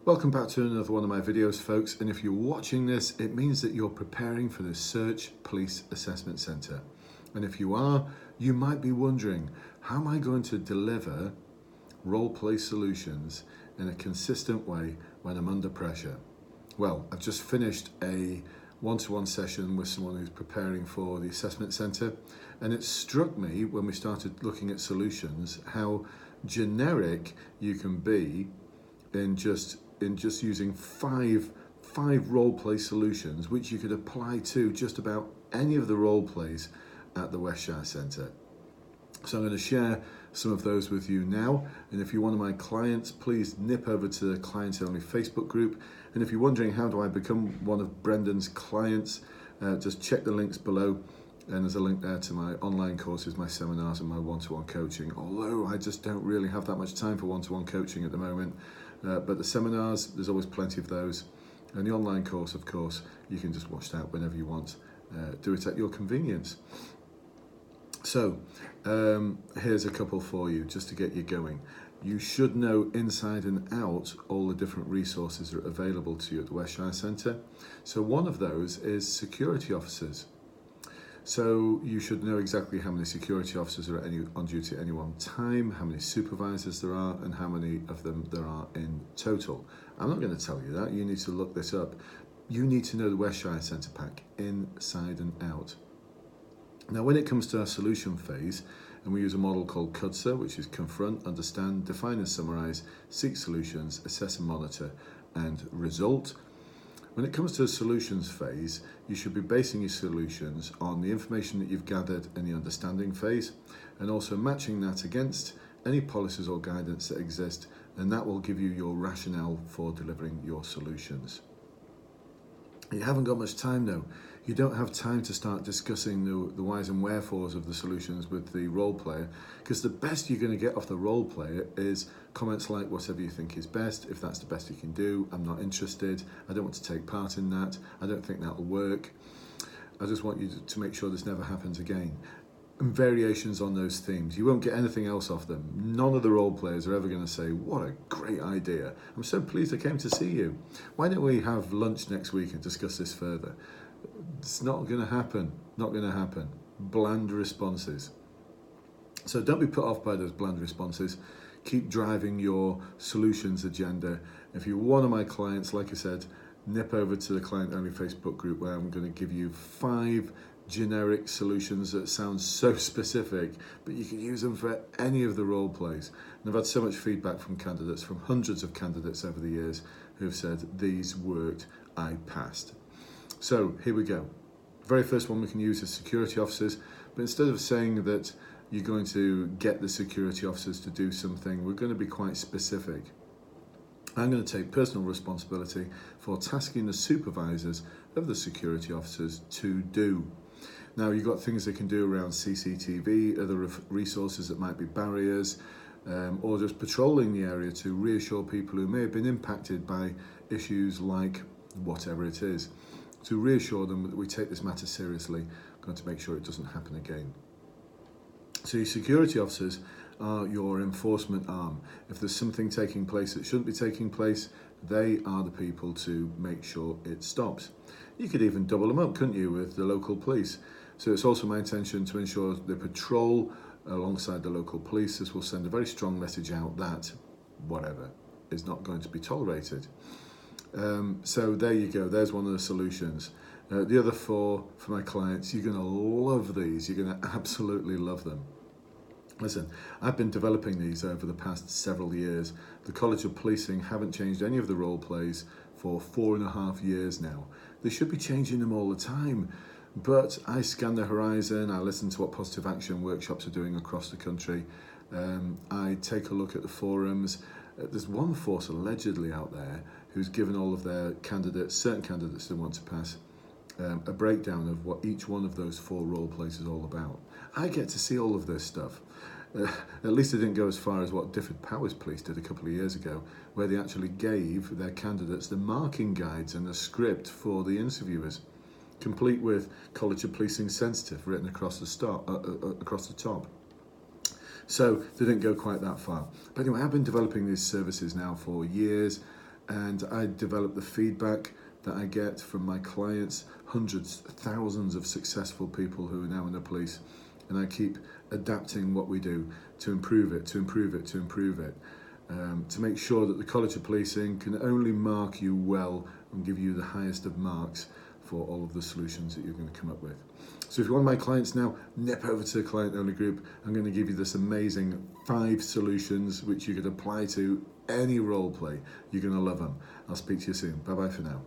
Welcome back to another one of my videos, folks, and if you're watching this, it means that you're preparing for the Search Police Assessment Centre. And if you are, you might be wondering, how am I going to deliver role-play solutions in a consistent way when I'm under pressure? Well, I've just finished a one-to-one session with someone who's preparing for the assessment centre, and it struck me when we started looking at solutions how generic you can be in just using five role play solutions, which you could apply to just about any of the role plays at the Westshire Centre. So I'm going to share some of those with you now, and if you're one of my clients, please nip over to the Clients Only Facebook group, and if you're wondering how do I become one of Brendan's clients, just check the links below, and there's a link there to my online courses, my seminars and my one-to-one coaching, although I just don't really have that much time for one-to-one coaching at the moment. But the seminars, there's always plenty of those. And the online course, of course, you can just watch that whenever you want. Do it at your convenience. So, here's a couple for you, just to get you going. You should know inside and out all the different resources that are available to you at the Westshire Centre. So one of those is security officers. So you should know exactly how many security officers are on duty at any one time, how many supervisors there are, and how many of them there are in total. I'm not going to tell you that. You need to look this up. You need to know the Westshire Centre Pack inside and out. Now, when it comes to our solution phase, and we use a model called CUDSA, which is confront, understand, define and summarise, seek solutions, assess and monitor, and result. When it comes to the solutions phase, you should be basing your solutions on the information that you've gathered in the understanding phase, and also matching that against any policies or guidance that exist, and that will give you your rationale for delivering your solutions. You haven't got much time though. You don't have time to start discussing the whys and wherefores of the solutions with the role player, because the best you're going to get off the role player is comments like, whatever you think is best, if that's the best you can do, I'm not interested, I don't want to take part in that, I don't think that'll work, I just want you to make sure this never happens again. And variations on those themes. You won't get anything else off them. None of the role players are ever going to say, what a great idea, I'm so pleased I came to see you. Why don't we have lunch next week and discuss this further? It's not going to happen. Not going to happen. Bland responses. So don't be put off by those bland responses. Keep driving your solutions agenda. If you're one of my clients, like I said, nip over to the Client Only Facebook group, where I'm going to give you 5 generic solutions that sound so specific, but you can use them for any of the role plays. And I've had so much feedback from candidates, from hundreds of candidates over the years, who have said, these worked, I passed. So here we go. The very first one we can use is security officers, but instead of saying that you're going to get the security officers to do something, we're going to be quite specific. I'm going to take personal responsibility for tasking the supervisors of the security officers to do. Now, you've got things they can do around CCTV, other resources that might be barriers, or just patrolling the area to reassure people who may have been impacted by issues like whatever it is, to reassure them that we take this matter seriously, going to make sure it doesn't happen again. So your security officers are your enforcement arm. If there's something taking place that shouldn't be taking place, they are the people to make sure it stops. You could even double them up, couldn't you, with the local police? So it's also my intention to ensure the patrol alongside the local police. This will send a very strong message out that whatever is not going to be tolerated. So there you go, there's one of the solutions. The other 4 for my clients, you're going to love these, you're going to absolutely love them. Listen, I've been developing these over the past several years. The College of Policing haven't changed any of the role plays for 4.5 years now. They should be changing them all the time. But I scan the horizon, I listen to what positive action workshops are doing across the country. I take a look at the forums. There's one force allegedly out there who's given all of their candidates, certain candidates they want to pass, a breakdown of what each one of those 4 role plays is all about. I get to see all of this stuff. At least they didn't go as far as what Difford Powers Police did a couple of years ago, where they actually gave their candidates the marking guides and a script for the interviewers, complete with College of Policing sensitive written across the top. So they didn't go quite that far. But anyway, I've been developing these services now for years. and I develop the feedback that I get from my clients, hundreds, thousands of successful people who are now in the police, and I keep adapting what we do to improve it, to make sure that the College of Policing can only mark you well and give you the highest of marks for all of the solutions that you're going to come up with. So if you're one of my clients now, nip over to the Client Only group. I'm going to give you this amazing 5 solutions which you could apply to any role play. You're going to love them. I'll speak to you soon. Bye bye for now.